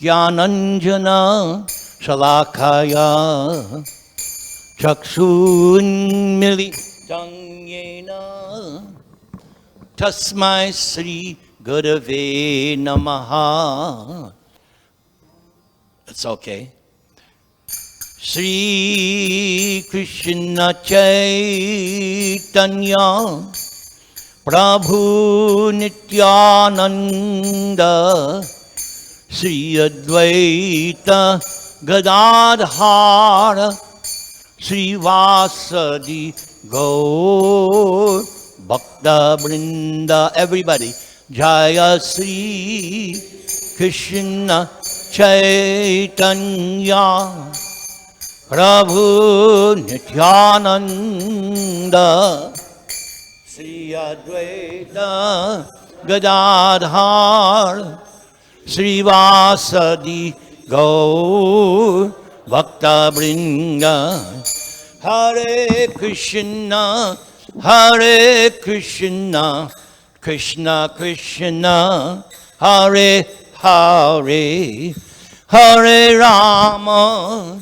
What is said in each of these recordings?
Jnananjana Shalakaya Chakshunmilitam Yena Tasmai Sri Gurave Namaha. It's okay. Shri Krishna Chaitanya Prabhu Nityananda Shri Advaita Gadadhara Shri Vasadi Gaur Bhakta Brinda. Everybody, Jaya Shri Krishna Chaitanya Prabhu Nityananda Shri Advaita Gadadhar Shri Vasadi Gaur Bhakta Brinda. Hare Krishna, Hare Krishna, Krishna Krishna, Hare Hare, Hare Rama,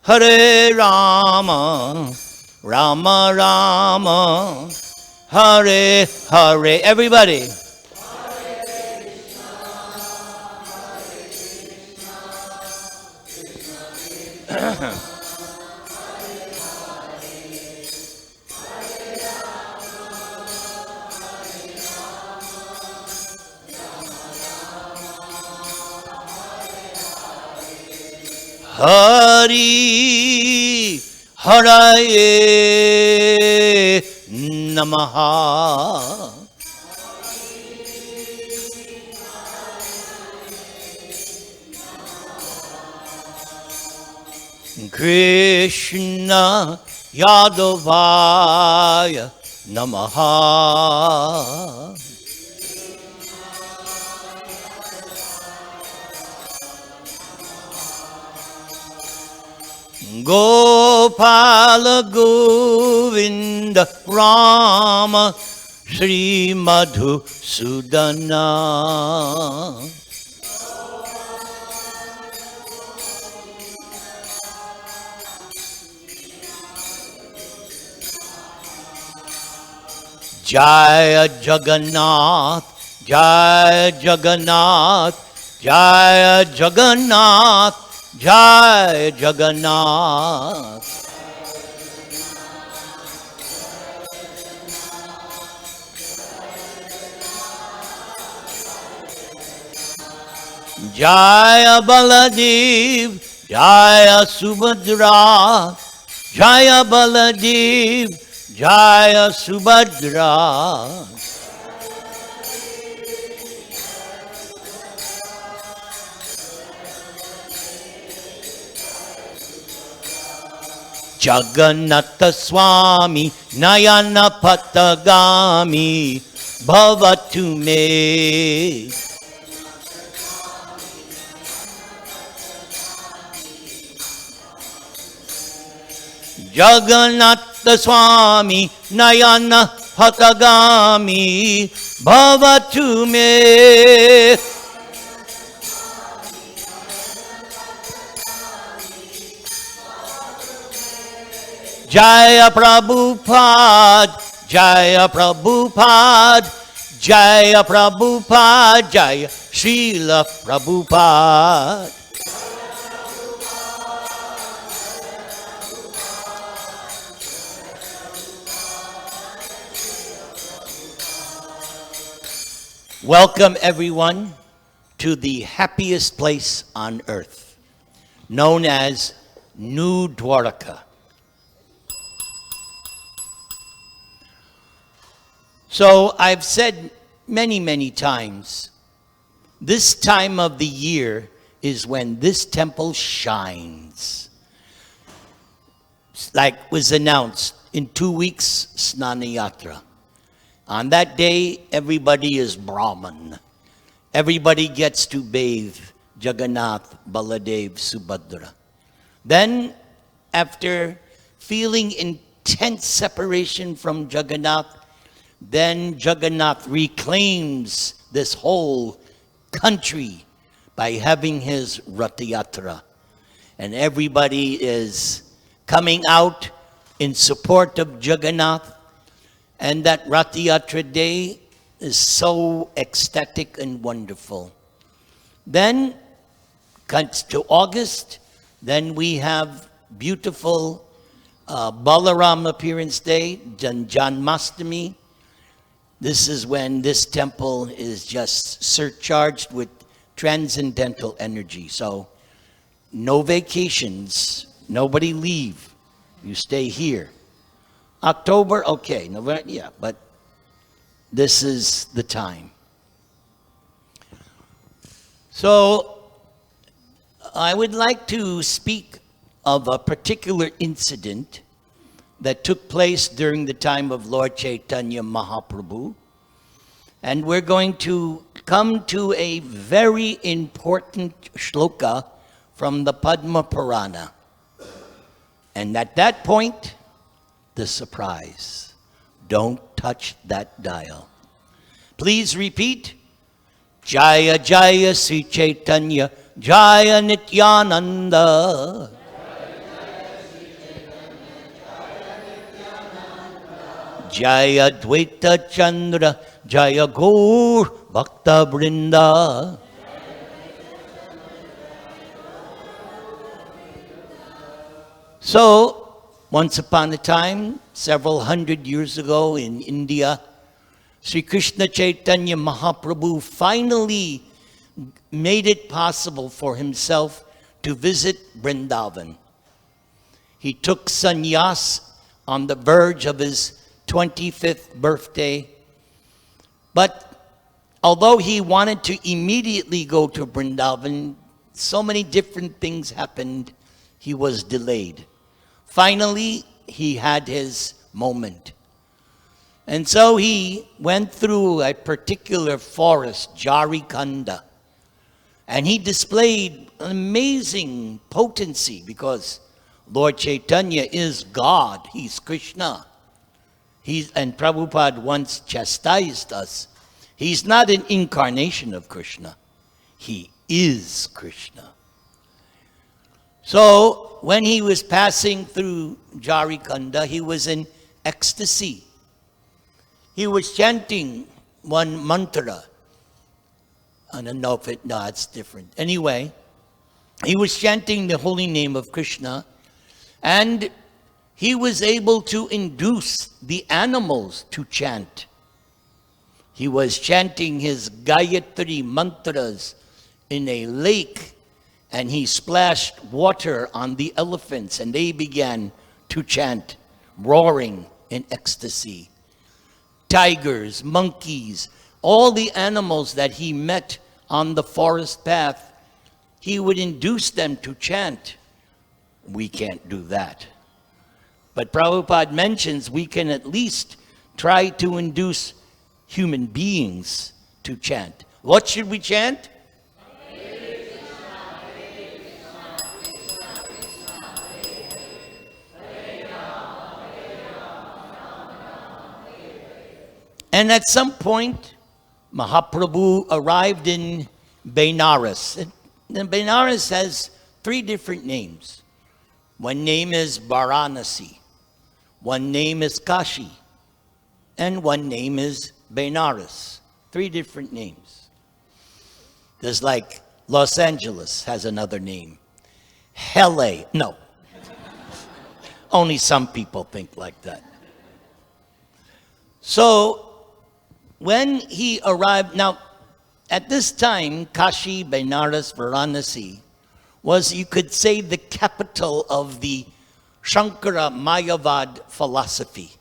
Hare Rama, Rama Rama, Hare Hare. Everybody. Hari Haraye Namaha. Krishna Yadavaya Namaha. Gopala Govinda Rama Sri Madhusudana. Jaya Jagannath, Jaya Jagannath, Jaya Jagannath, Jai Jagannath. Jaya Baladev, Jaya Subhadra, Jaya Baladev, Jaya Subhadra. Jagannatha Swami Nayana Patagami Bhavatu me. Jagannatha Swami Nayana Patagami Bhavatu me. Jaya Prabhupada, Jaya Prabhupada, Jaya Prabhupada, Jaya Srila Prabhupada. Welcome everyone to the happiest place on earth, known as New Dwarka. So I've said many, many times, this time of the year is when this temple shines. Like was announced, in 2 weeks, Snana Yatra. On that day, everybody is Brahman. Everybody gets to bathe Jagannath, Baladev, Subhadra. Then, after feeling intense separation from Jagannath, then Jagannath reclaims this whole country by having his Rath Yatra. And everybody is coming out in support of Jagannath. And that Rath Yatra day is so ecstatic and wonderful. Then comes to August. Then we have beautiful Balaram appearance day, Janmastami. This is when this temple is just surcharged with transcendental energy. So no vacations, nobody leave. You stay here. October, okay, November, yeah, but this is the time. So I would like to speak of a particular incident that took place during the time of Lord Chaitanya Mahaprabhu. And we're going to come to a very important shloka from the Padma Purana. And at that point, the surprise. Don't touch that dial. Please repeat. Jaya Jaya Sri Chaitanya Jaya Nityananda. Jaya Dvaita Chandra Jaya Gaur Bhakta Vrinda. So, once upon a time, several hundred years ago in India, Sri Krishna Chaitanya Mahaprabhu finally made it possible for himself to visit Vrindavan. He took sannyas on the verge of his 25th birthday. But although he wanted to immediately go to Vrindavan, so many different things happened, he was delayed. Finally, he had his moment. And so he went through a particular forest, Jarikanda, and he displayed an amazing potency because Lord Chaitanya is God, he's Krishna. And Prabhupada once chastised us. He's not an incarnation of Krishna. He is Krishna. So when he was passing through Jarikanda, he was in ecstasy. He was chanting one mantra. I don't know if it's different. Anyway, he was chanting the holy name of Krishna, and he was able to induce the animals to chant. He was chanting his Gayatri mantras in a lake, and he splashed water on the elephants, and they began to chant, roaring in ecstasy. Tigers, monkeys, all the animals that he met on the forest path, he would induce them to chant. We can't do that. But Prabhupada mentions we can at least try to induce human beings to chant. What should we chant? And at some point, Mahaprabhu arrived in Benares. And Benares has 3 different names. One name is Varanasi. One name is Kashi. And one name is Benares. 3 different names. There's like Los Angeles has another name. LA. No. Only some people think like that. So, when he arrived, now, at this time, Kashi, Benares, Varanasi was, you could say, the capital of the Shankara Mayavad philosophy.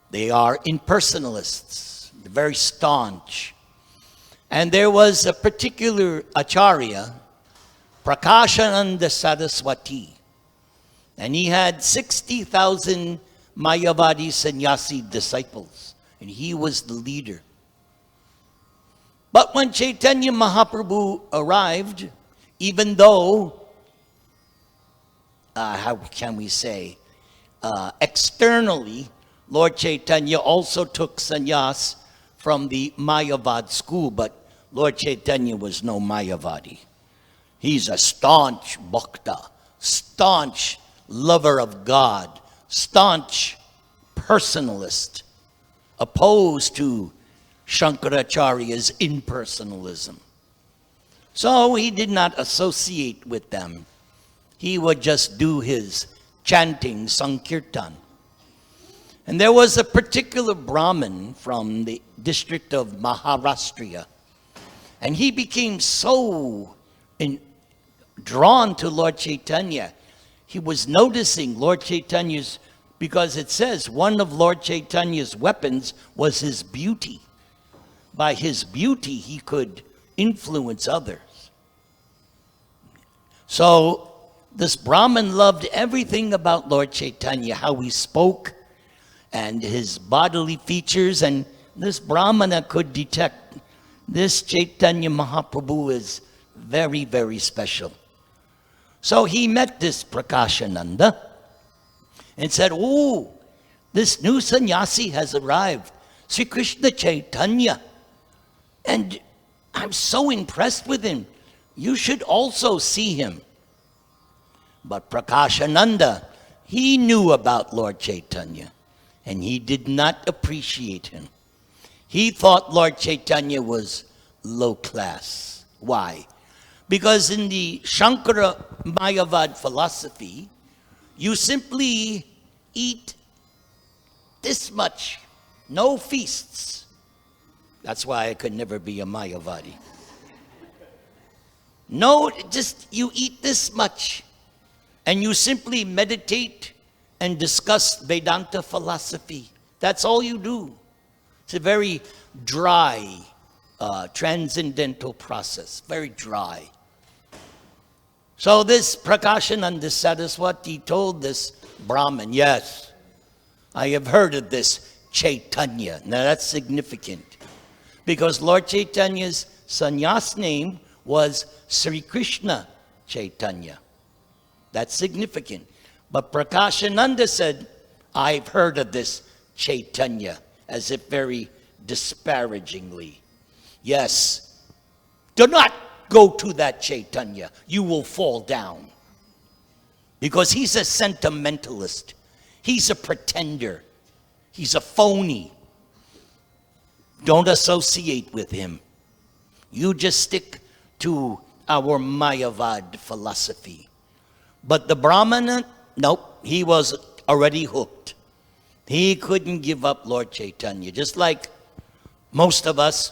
They are impersonalists, very staunch. And there was a particular acharya, Prakashananda Saraswati, and he had 60,000 Mayavadi sannyasi disciples, and he was the leader. But when Chaitanya Mahaprabhu arrived, even though, how can we say, externally, Lord Chaitanya also took sannyas from the Mayavad school, but Lord Chaitanya was no Mayavadi. He's a staunch bhakta, staunch lover of God, staunch personalist, opposed to Shankaracharya's impersonalism. So he did not associate with them. He would just do his chanting, Sankirtan. And there was a particular Brahmin from the district of Maharashtra, and he became so drawn to Lord Chaitanya. He was noticing Lord Chaitanya's, because it says one of Lord Chaitanya's weapons was his beauty. By his beauty, he could influence others. So this Brahmin loved everything about Lord Chaitanya, how he spoke and his bodily features, and this Brahmana could detect this Chaitanya Mahaprabhu is very, very special. So he met this Prakashananda and said, "Oh, this new sannyasi has arrived, Sri Krishna Chaitanya, and I'm so impressed with him. You should also see him." But Prakashananda, he knew about Lord Chaitanya, and he did not appreciate him. He thought Lord Chaitanya was low class. Why? Because in the Shankara Mayavad philosophy, you simply eat this much, no feasts. That's why I could never be a Mayavadi. No, just you eat this much, and you simply meditate and discuss Vedanta philosophy. That's all you do. It's a very dry, transcendental process, very dry. So this Prakashananda Saraswati told this Brahmin, "Yes, I have heard of this Chaitanya." Now that's significant, because Lord Chaitanya's sannyas name was Sri Krishna Chaitanya. That's significant. But Prakashananda said, "I've heard of this Chaitanya," as if very disparagingly. "Yes, do not go to that Chaitanya. You will fall down." Because he's a sentimentalist. He's a pretender. He's a phony. Don't associate with him. You just stick to our Mayavad philosophy. But the Brahmana, nope, he was already hooked. He couldn't give up Lord Chaitanya. Just like most of us,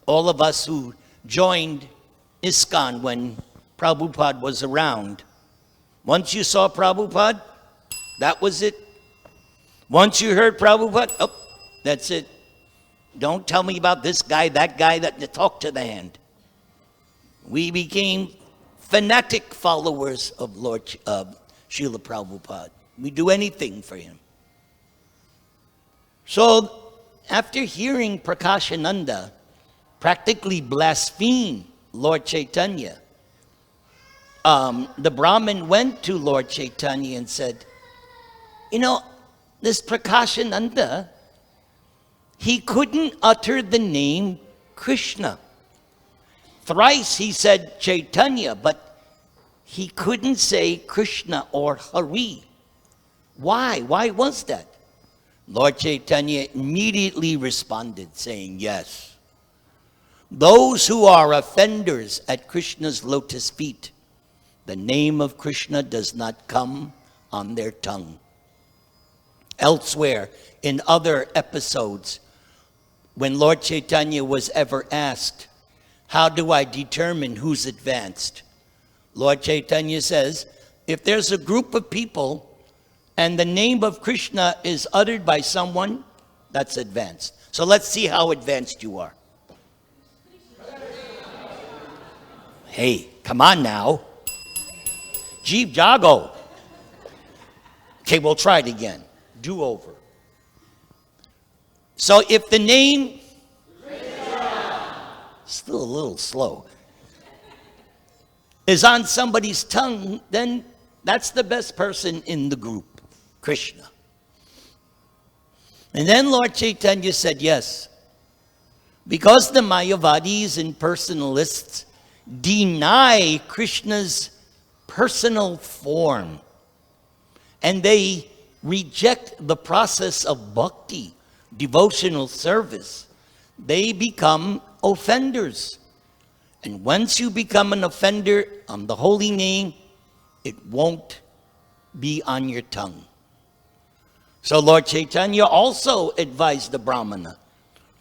all of us who joined ISKCON when Prabhupada was around. Once you saw Prabhupada, that was it. Once you heard Prabhupada, oh, that's it. Don't tell me about this guy, that talk to the hand. We became fanatic followers of Srila Prabhupada. We do anything for him. So after hearing Prakashananda practically blaspheme Lord Chaitanya, the Brahmin went to Lord Chaitanya and said, "You know, this Prakashananda, he couldn't utter the name Krishna. Thrice he said Chaitanya, but he couldn't say Krishna or Hari. Why? Why was that?" Lord Chaitanya immediately responded, saying, "Yes, those who are offenders at Krishna's lotus feet, the name of Krishna does not come on their tongue." Elsewhere, in other episodes, when Lord Chaitanya was ever asked, "How do I determine who's advanced?" Lord Chaitanya says, if there's a group of people and the name of Krishna is uttered by someone, that's advanced. So let's see how advanced you are. Hey, come on now. Jeev Jago. Okay, we'll try it again. Do over. So if the name, still a little slow, is on somebody's tongue, then that's the best person in the group, Krishna. And then Lord Chaitanya said, "Yes, Because the Mayavadis and personalists deny Krishna's personal form, and they reject the process of bhakti, devotional service, they become offenders. And once you become an offender on the holy name, it won't be on your tongue. So Lord Chaitanya also advised the Brahmana,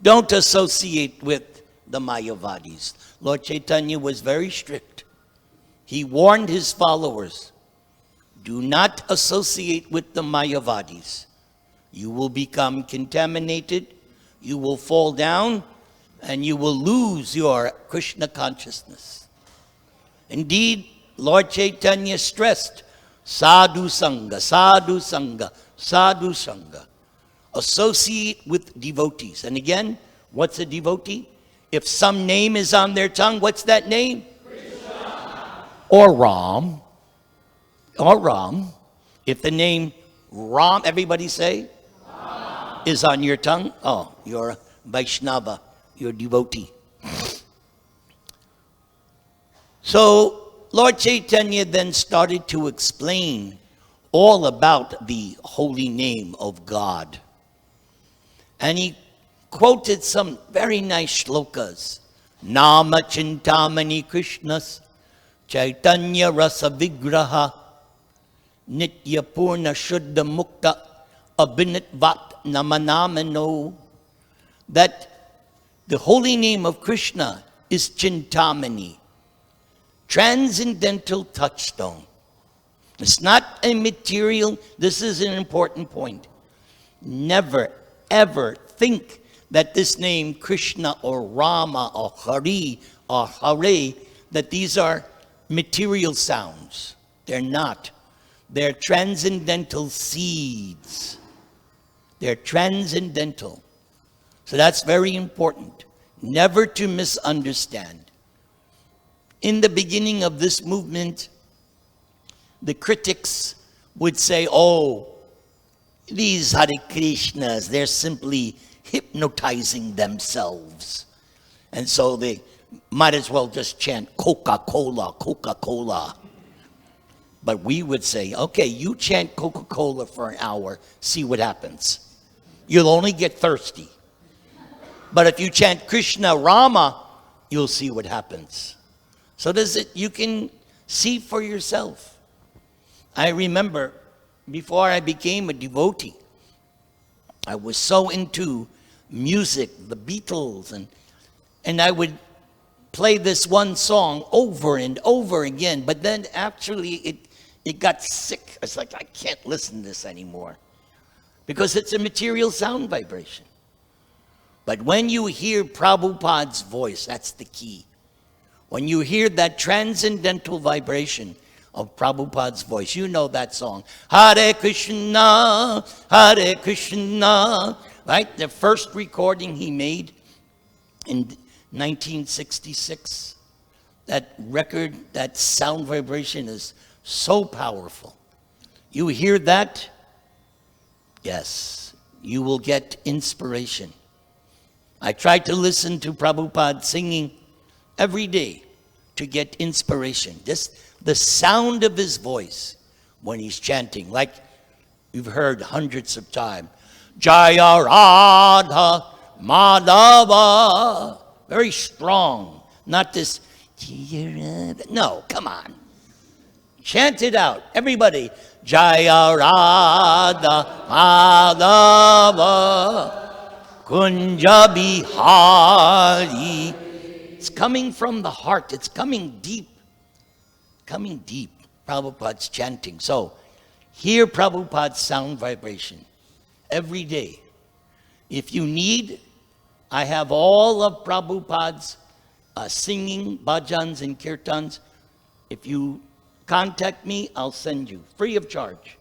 don't associate with the Mayavadis. Lord Chaitanya was very strict. He warned his followers, do not associate with the Mayavadis. You will become contaminated, you will fall down, and you will lose your Krishna consciousness. Indeed, Lord Chaitanya stressed, sadhu sangha, sadhu sangha, sadhu sangha. Associate with devotees. And again, what's a devotee? If some name is on their tongue, what's that name? Krishna. Or Ram. Or Ram. If the name Ram, everybody say? Ram. Is on your tongue, oh, you're a Vaishnava, you're a devotee. So Lord Chaitanya then started to explain all about the holy name of God. And he quoted some very nice shlokas. Nama Chintamani Krishnas Chaitanya Rasa Vigraha Nitya Purna Shuddha Mukta Abhinatvat Namanamano. That the holy name of Krishna is Chintamani, transcendental touchstone. It's not a material, this is an important point. Never, ever think that this name Krishna or Rama or Hari or Hare, that these are material sounds. They're not. They're transcendental seeds. They're transcendental. So that's very important. Never to misunderstand. In the beginning of this movement, the critics would say, oh, these Hare Krishnas, they're simply hypnotizing themselves. And so they might as well just chant Coca-Cola, Coca-Cola. But we would say, okay, you chant Coca-Cola for an hour, see what happens. You'll only get thirsty. But if you chant Krishna Rama, you'll see what happens. So you can see for yourself. I remember before I became a devotee, I was so into music, the Beatles, and I would play this one song over and over again, but then actually it got sick. It's like, I can't listen to this anymore because it's a material sound vibration. But when you hear Prabhupada's voice, that's the key. When you hear that transcendental vibration of Prabhupada's voice, you know that song, Hare Krishna, right? The first recording he made in 1966. That record, that sound vibration is so powerful. You hear that? Yes, you will get inspiration. I try to listen to Prabhupada singing every day to get inspiration. Just the sound of his voice when he's chanting, like you've heard hundreds of times. Jaya Radha Madhava. Very strong. Not this, no, come on. Chant it out. Everybody. Jaya Radha Madhava Kunja Bihari. It's coming from the heart. It's coming deep. Coming deep. Prabhupada's chanting. So, hear Prabhupada's sound vibration every day. If you need, I have all of Prabhupada's singing, bhajans and kirtans. If you contact me, I'll send you, free of charge.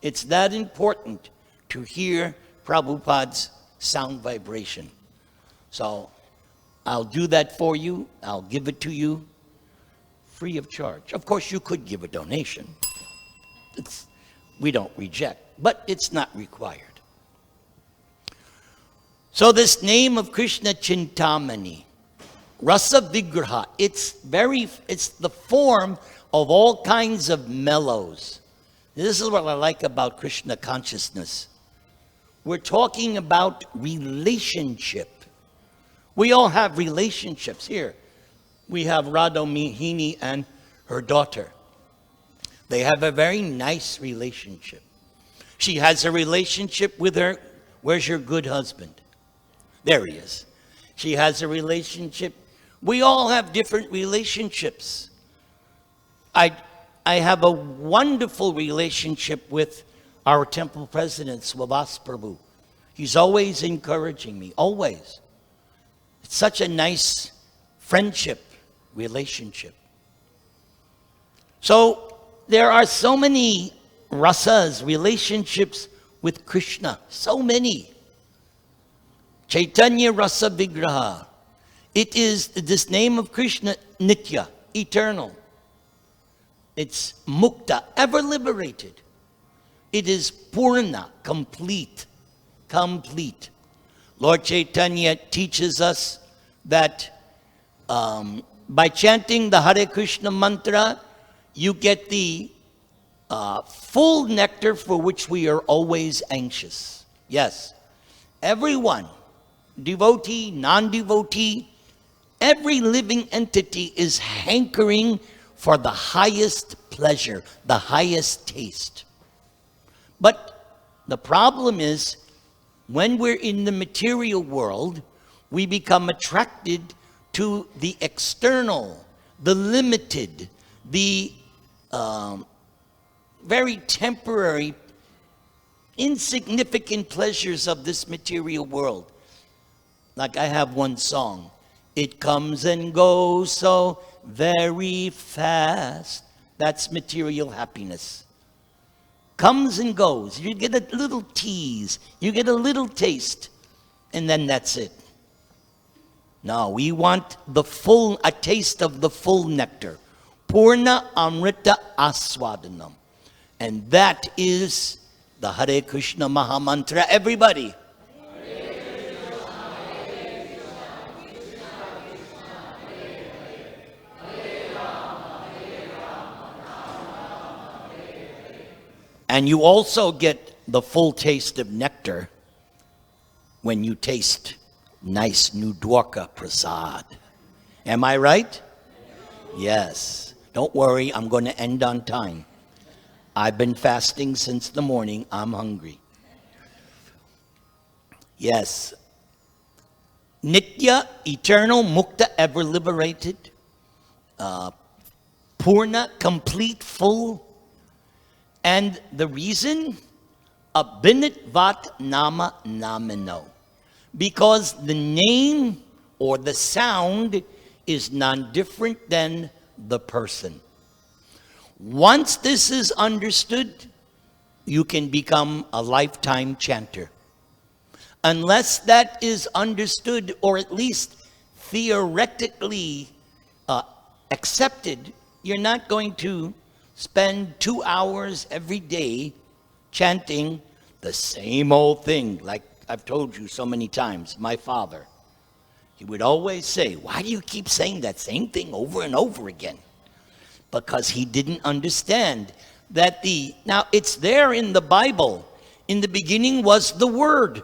It's that important to hear Prabhupada's sound vibration. So, I'll do that for you. I'll give it to you free of charge. Of course, you could give a donation. We don't reject, but it's not required. So this name of Krishna Chintamani, Rasa Vigraha, it's the form of all kinds of mellows. This is what I like about Krishna consciousness. We're talking about relationship. We all have relationships here. We have Radha Mohini and her daughter. They have a very nice relationship. She has a relationship with her. Where's your good husband? There he is. She has a relationship. We all have different relationships. I have a wonderful relationship with our temple president, Swavas Prabhu. He's always encouraging me, always. It's such a nice friendship, relationship. So there are so many rasas, relationships with Krishna, so many. Chaitanya Rasa Vigraha. It is this name of Krishna, Nitya, eternal. It's Mukta, ever liberated. It is Purna, complete, complete. Lord Chaitanya teaches us that by chanting the Hare Krishna mantra, you get the full nectar for which we are always anxious. Yes, everyone, devotee, non-devotee, every living entity is hankering for the highest pleasure, the highest taste. But the problem is, when we're in the material world, we become attracted to the external, the limited, the very temporary, insignificant pleasures of this material world. Like I have one song, it comes and goes so very fast. That's material happiness. Comes and goes. You get a little tease, you get a little taste, and then that's it. No, we want a taste of the full nectar. Purna Amrita Aswadanam. And that is the Hare Krishna Mahamantra. Everybody. And you also get the full taste of nectar when you taste nice Nudwarka Prasad. Am I right? Yes. Don't worry, I'm going to end on time. I've been fasting since the morning. I'm hungry. Yes. Nitya, eternal, Mukta, ever liberated. Purna, complete, full. And the reason, Abhinit Vat Nama Namino. Because the name or the sound is non-different than the person. Once this is understood, you can become a lifetime chanter. Unless that is understood, or at least theoretically accepted, you're not going to spend 2 hours every day chanting the same old thing. Like I've told you so many times, my father, he would always say, why do you keep saying that same thing over and over again? Because he didn't understand that now it's there in the Bible. In the beginning was the Word.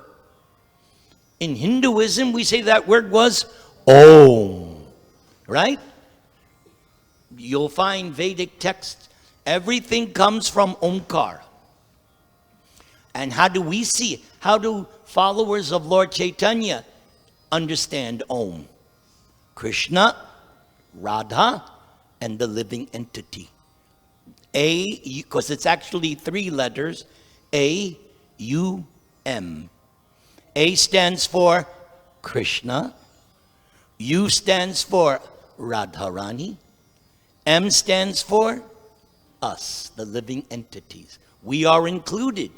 In Hinduism, we say that word was Om, right? You'll find Vedic texts. Everything comes from Omkar. And how do we see it? How do followers of Lord Chaitanya understand Om? Krishna, Radha, and the living entity. A, because it's actually 3 letters, A-U-M. A stands for Krishna. U stands for Radharani. M stands for us, the living entities. We are included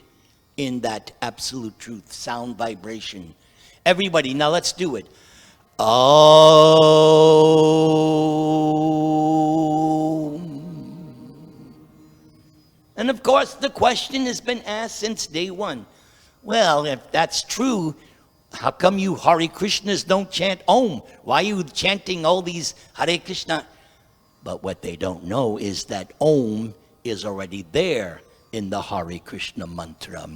in that absolute truth, sound vibration. Everybody, now let's do it. And of course, the question has been asked since day one. Well, if that's true, how come you Hare Krishnas don't chant Om? Why are you chanting all these Hare Krishna? But what they don't know is that Om is already there in the Hare Krishna mantra.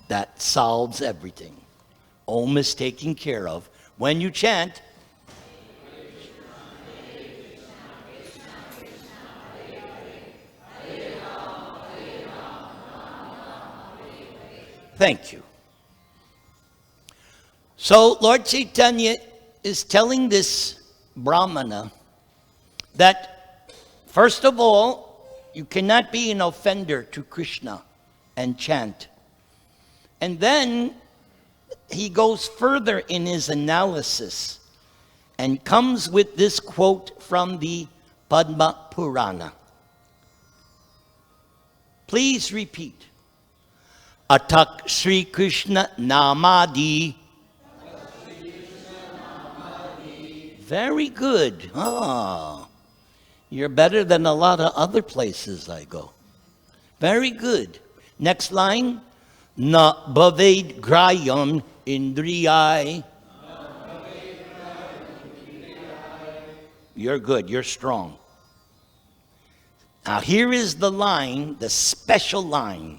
That solves everything. Om is taken care of. When you chant, thank you. So Lord Chaitanya is telling this Brahmana that, first of all, you cannot be an offender to Krishna and chant. And then he goes further in his analysis and comes with this quote from the Padma Purana. Please repeat. Atak Sri Krishna Namadi. Very good. You're better than a lot of other places I go. Very good. Next line. Na bhaved grayam indriyai. You're good. You're strong. Now here is the line, the special line.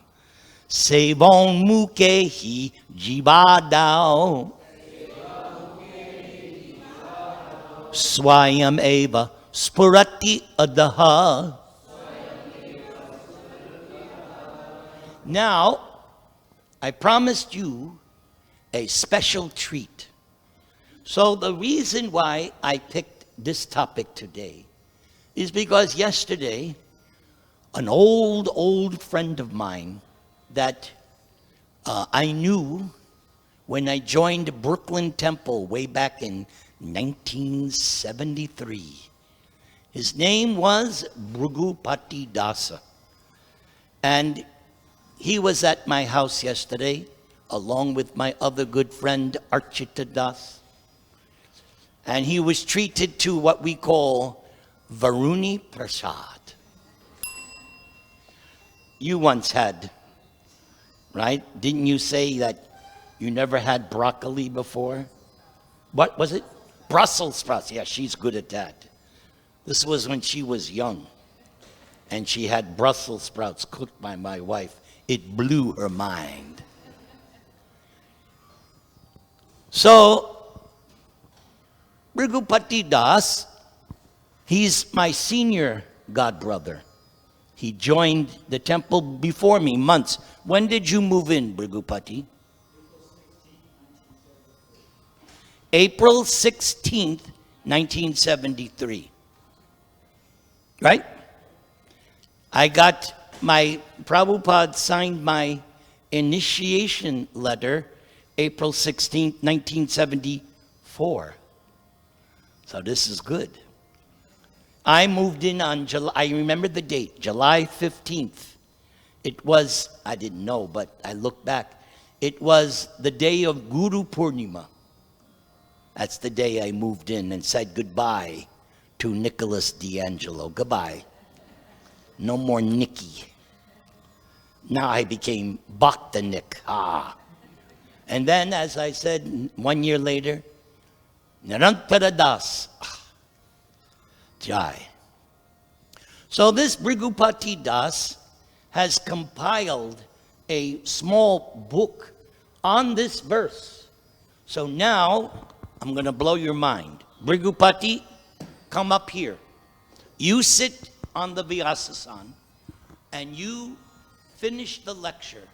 Sevon mukehi jivadao. Swayam eva spurati adaha. Now, I promised you a special treat. So the reason why I picked this topic today is because yesterday, an old friend of mine that I knew when I joined Brooklyn Temple way back in 1973. His name was Bhrugupati Dasa. And he was at my house yesterday, along with my other good friend, Archita Das. And he was treated to what we call Varuni Prasad. You once had, right? Didn't you say that you never had broccoli before? What was it? Brussels sprouts. Yeah, she's good at that. This was when she was young. And she had Brussels sprouts cooked by my wife. It blew her mind. So, Bhrigupati Das, he's my senior godbrother. He joined the temple before me months. When did you move in, Bhrigupati? April 16th, 1973. Right? I got my, Prabhupada signed my initiation letter April 16th, 1974. So this is good. I moved in on July, I remember the date, July 15th. It was, I didn't know, but I looked back. It was the day of Guru Purnima. That's the day I moved in and said goodbye to Nicholas D'Angelo. Goodbye. No more Nicky. Now I became Bhakta Nick. And then, as I said, 1 year later, Nirantara Das. Jai. So this Bhrigupati Das has compiled a small book on this verse. So now, I'm going to blow your mind. Bhrigupati, come up here. You sit on the Vyasasan and you finish the lecture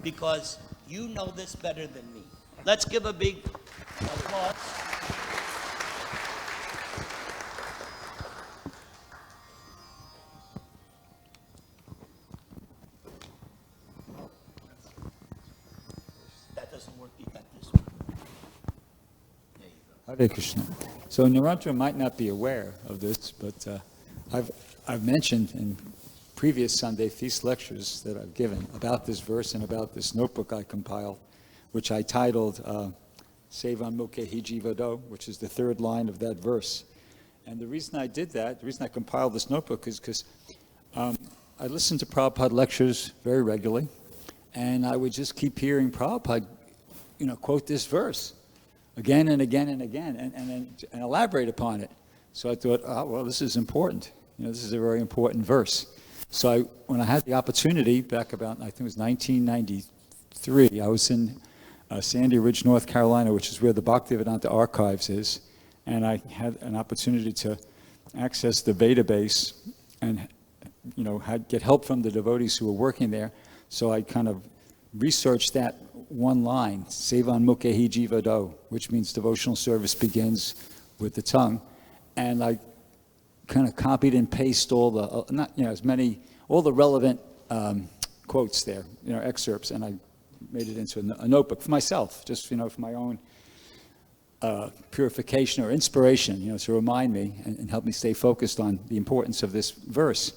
because you know this better than me. Let's give a big applause. That doesn't work. You got this one. There you go. Hare Krishna. So Nirantara might not be aware of this, but I've mentioned in previous Sunday feast lectures that I've given about this verse and about this notebook I compiled, which I titled Sevan Mukhe Hijivado, which is the third line of that verse. And the reason I did that, the reason I compiled this notebook is because I listen to Prabhupada lectures very regularly, and I would just keep hearing Prabhupada, quote this verse again and again and again, and elaborate upon it. So I thought, oh, well, this is important. This is a very important verse. So when I had the opportunity back about, I think it was 1993, I was in Sandy Ridge, North Carolina, which is where the Bhaktivedanta Archives is, and I had an opportunity to access the database and get help from the devotees who were working there. So I kind of researched that one line, Sevan Mukhehi Jivado, which means devotional service begins with the tongue, and I kind of copied and pasted all the all the relevant quotes there, excerpts, and I made it into a notebook for myself, just for my own purification or inspiration, to remind me and help me stay focused on the importance of this verse.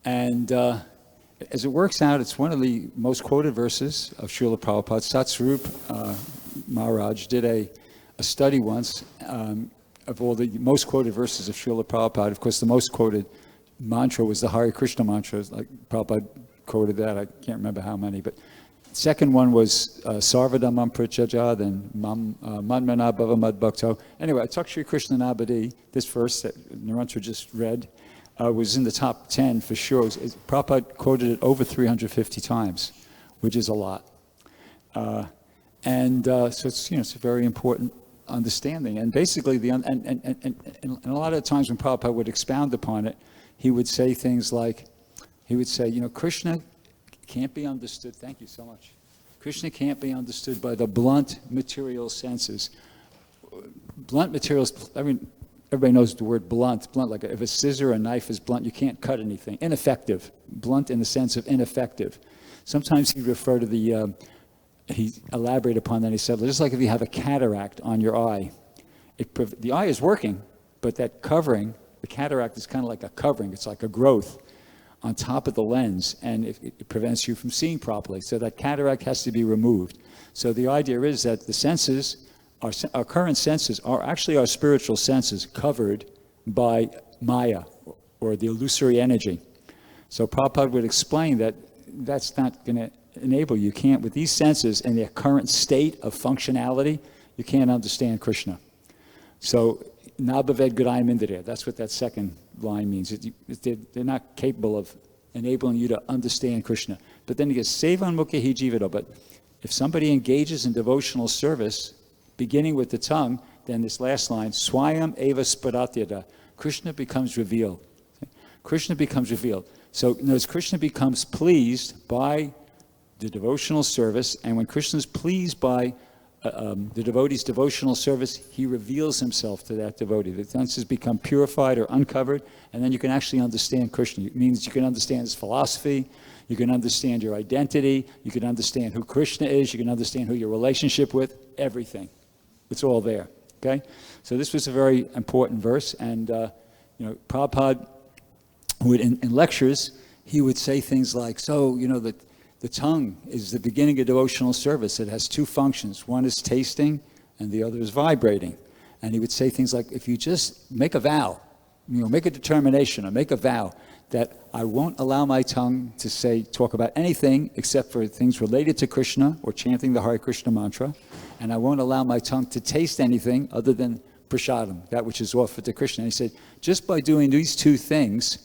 And as it works out, it's one of the most quoted verses of Srila Prabhupada. Satsvarup Maharaj did a study once of all the most quoted verses of Srila Prabhupada. Of course, the most quoted mantra was the Hare Krishna mantra. Like Prabhupada quoted that. I can't remember how many, but the second one was Sarvadamam Prachaja, then Manmana Bhavamad Bhakto. Anyway, Atak Shri Krishna Nabadi, this verse that Nirantara just read, was in the top 10 for sure. Prabhupada quoted it over 350 times, which is a lot. So it's a very important understanding. And basically, and a lot of times when Prabhupada would expound upon it, he would say things like, Krishna can't be understood. Thank you so much. Krishna can't be understood by the blunt material senses. Blunt materials, everybody knows the word blunt. Blunt, like if a scissor or a knife is blunt, you can't cut anything. Ineffective. Blunt in the sense of ineffective. Sometimes he referred to he elaborated upon that. He said, just like if you have a cataract on your eye, the eye is working, but that covering, the cataract is kind of like a covering. It's like a growth on top of the lens, and it prevents you from seeing properly. So that cataract has to be removed. So the idea is that the senses, our current senses, are actually our spiritual senses covered by Maya, or the illusory energy. So Prabhupada would explain that that's not going to enable you. You can't, with these senses in their current state of functionality, you can't understand Krishna. So, Nabhaved Gurayam Indriya, that's what that second line means. They're not capable of enabling you to understand Krishna. But then he gets Sevan Mukhehi Jivado. But if somebody engages in devotional service, beginning with the tongue, then this last line, Swayam Eva Sparatyada, Krishna becomes revealed. Krishna becomes revealed. So notice Krishna becomes pleased by the devotional service, and when Krishna is pleased by the devotee's devotional service, he reveals himself to that devotee. The senses become purified or uncovered, and then you can actually understand Krishna. It means you can understand his philosophy, you can understand your identity, you can understand who Krishna is, you can understand who your relationship with, everything. It's all there, okay? So this was a very important verse, and Prabhupada would, in lectures, he would say things like, the tongue is the beginning of devotional service. It has two functions. One is tasting, and the other is vibrating. And he would say things like, if you just make a vow, make a determination or make a vow that I won't allow my tongue to talk about anything except for things related to Krishna or chanting the Hare Krishna mantra, and I won't allow my tongue to taste anything other than prasadam, that which is offered to Krishna. And he said, just by doing these two things,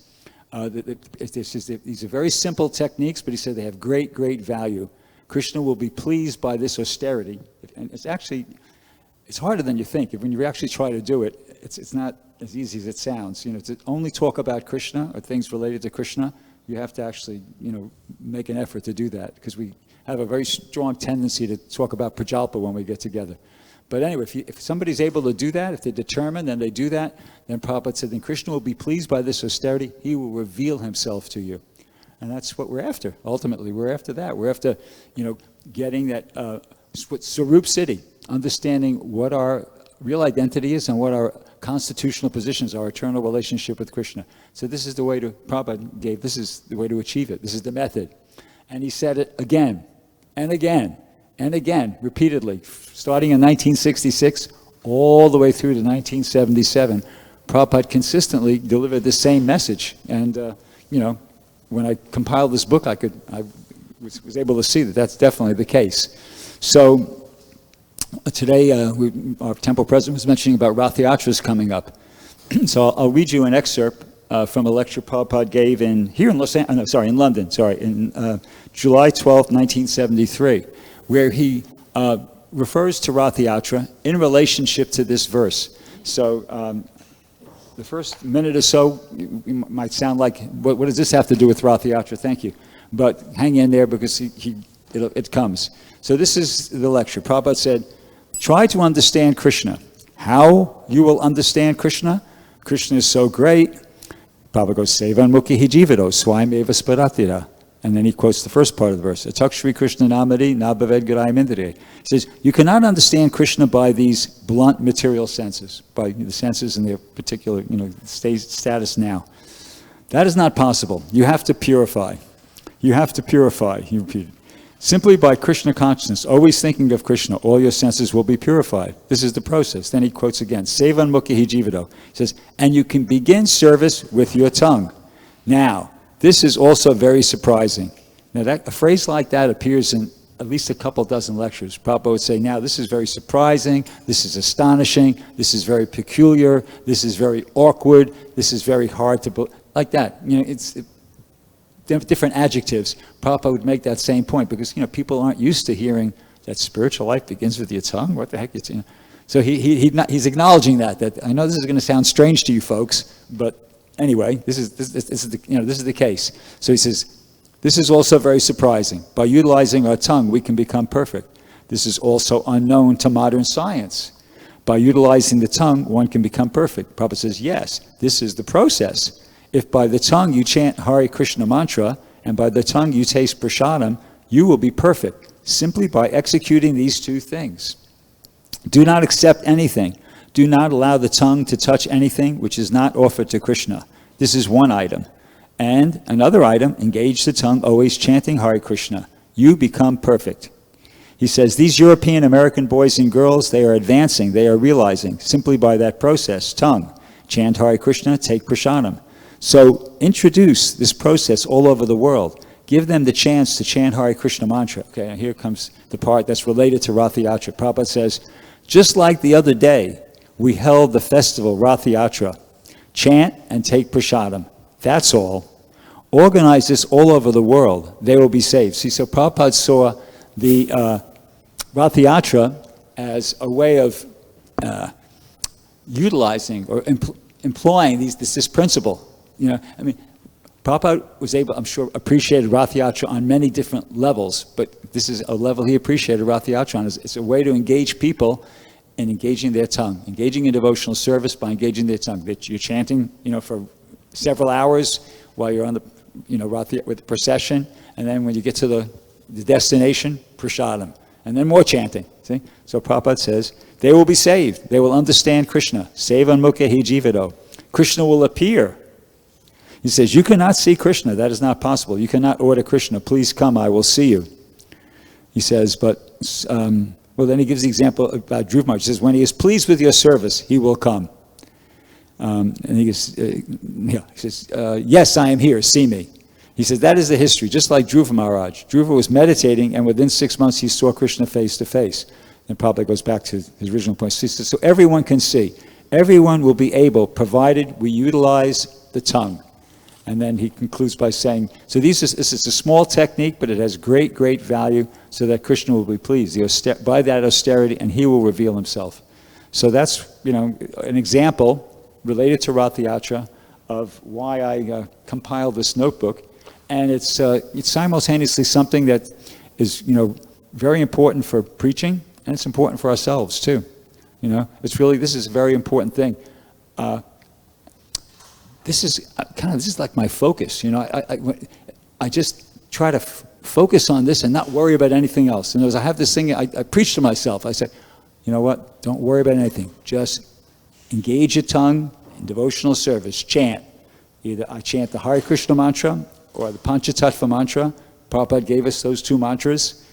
these are very simple techniques, but he said they have great, great value. Krishna will be pleased by this austerity. And it's harder than you think. When you actually try to do it, it's not as easy as it sounds. To only talk about Krishna or things related to Krishna, you have to actually, make an effort to do that, because we have a very strong tendency to talk about Prajalpa when we get together. But anyway, if somebody's able to do that, if they're determined and they do that, then Prabhupada said, then Krishna will be pleased by this austerity. He will reveal himself to you. And that's what we're after. Ultimately, we're after that. We're after, getting that Sarup Siddhi, understanding what our real identity is and what our constitutional positions, our eternal relationship with Krishna. So this is the way Prabhupada gave, this is the way to achieve it. This is the method. And he said it again and again and again, repeatedly, starting in 1966, all the way through to 1977. Prabhupada consistently delivered the same message. And, when I compiled this book, I was able to see that that's definitely the case. So today, our temple president was mentioning about Rath Yatras coming up. So I'll read you an excerpt from a lecture Prabhupada gave in London, in July 12, 1973, where he refers to Rath Yatra in relationship to this verse. So the first minute or so might sound like, what does this have to do with Rath Yatra? Thank you. But hang in there because it comes. So this is the lecture. Prabhupada said, try to understand Krishna. How you will understand Krishna? Krishna is so great. Prabhupada goes, Sevan Mukhi Jivido, Swayameva Sparatira. And then he quotes the first part of the verse. Atak Shri Krishna Namadi Nabhaved Garayam Indriya. He says, you cannot understand Krishna by these blunt material senses, by the senses in their particular status now. That is not possible. You have to purify. You have to purify, he repeated. Simply by Krishna consciousness, always thinking of Krishna, all your senses will be purified. This is the process. Then he quotes again, Sevan Mukhi Jivido. He says, and you can begin service with your tongue. Now, this is also very surprising. Now, a phrase like that appears in at least a couple dozen lectures. Prabhupada would say, now, this is very surprising, this is astonishing, this is very peculiar, this is very awkward, this is very hard to believe, like that. Different adjectives. Prabhupada would make that same point because people aren't used to hearing that spiritual life begins with your tongue. What the heck? So he's acknowledging that I know this is going to sound strange to you folks, but anyway, this is the case. So he says, this is also very surprising. By utilizing our tongue, we can become perfect. This is also unknown to modern science. By utilizing the tongue, one can become perfect. Prabhupada says, yes, this is the process. If by the tongue you chant Hare Krishna mantra, and by the tongue you taste prasadam, you will be perfect, simply by executing these two things. Do not accept anything. Do not allow the tongue to touch anything which is not offered to Krishna. This is one item. And another item, engage the tongue always chanting Hare Krishna. You become perfect. He says, these European American boys and girls, they are advancing, they are realizing, simply by that process, tongue. Chant Hare Krishna, take prasadam. So introduce this process all over the world. Give them the chance to chant Hare Krishna mantra. Okay, and here comes the part that's related to Rath Yatra. Prabhupada says, just like the other day, we held the festival Rath Yatra. Chant and take prasadam. That's all. Organize this all over the world. They will be saved. See, so Prabhupada saw the Rath Yatra as a way of utilizing or employing this principle. Prabhupada was able, I'm sure, appreciated Rath Yatra on many different levels, but this is a level he appreciated Rath Yatra on. It's a way to engage people in engaging their tongue, engaging in devotional service by engaging their tongue. That you're chanting, for several hours while you're on the, Rath with the procession, and then when you get to the destination, prasadam, and then more chanting. See, so Prabhupada says they will be saved. They will understand Krishna. Sevan Mukhi Jivido. Krishna will appear. He says, you cannot see Krishna. That is not possible. You cannot order Krishna, please come, I will see you. He says, but, then he gives the example about Dhruv Maharaj. He says, when he is pleased with your service, he will come. And he says, yes, I am here, see me. He says, that is the history, just like Dhruva Maharaj. Dhruva was meditating, and within 6 months, he saw Krishna face to face. And probably goes back to his original point. So everyone can see. Everyone will be able, provided we utilize the tongue. And then he concludes by saying, so this is a small technique, but it has great, great value so that Krishna will be pleased by that austerity, and he will reveal himself. So that's, an example related to Rath Yatra of why I compiled this notebook. And it's simultaneously something that is, very important for preaching, and it's important for ourselves too. This is a very important thing. This is like my focus. I just try to focus on this and not worry about anything else. And as I have this thing, I preach to myself. I say, you know what? Don't worry about anything. Just engage your tongue in devotional service. Chant. Either I chant the Hare Krishna mantra or the Panchatattva mantra. Prabhupada gave us those two mantras,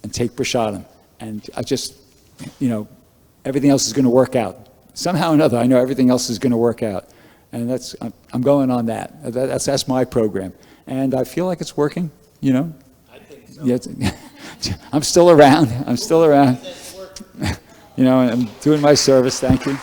and take prasadam. And I just, everything else is going to work out. Somehow or another, I know everything else is going to work out. And I'm going on that. That's my program. And I feel like it's working, I think Yeah, I'm still around. I'm still around. You know, I'm doing my service. Thank you.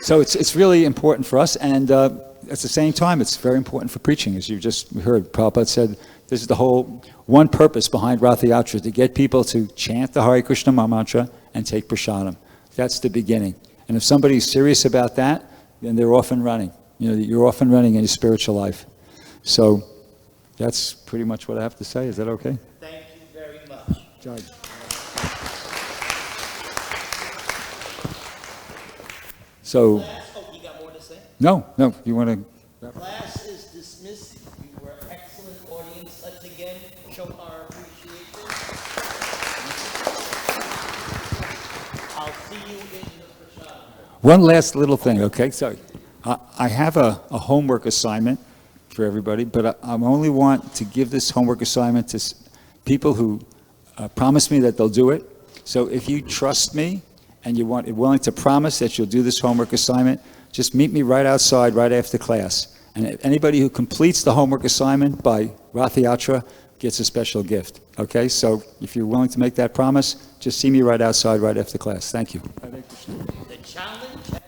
So it's really important for us, and at the same time, it's very important for preaching. As you just heard, Prabhupada said, this is the whole one purpose behind Rath Yatra, to get people to chant the Hare Krishna mantra and take prasadam. That's the beginning. And if somebody's serious about that, then they're off and running. You know, you're off and running in your spiritual life. So that's pretty much what I have to say. Is that okay? Thank you very much. Judge. So, Oh, you got more to say? no, you want to? Class is dismissed. You were an excellent audience. Let's again show our appreciation. I'll see you in the prashad. One last little thing, okay? So, I have a homework assignment for everybody, but I only want to give this homework assignment to people who promise me that they'll do it. So if you trust me and you're willing to promise that you'll do this homework assignment, just meet me right outside right after class. And anybody who completes the homework assignment by Rath Yatra gets a special gift, okay? So if you're willing to make that promise, just see me right outside right after class. Thank you. The challenge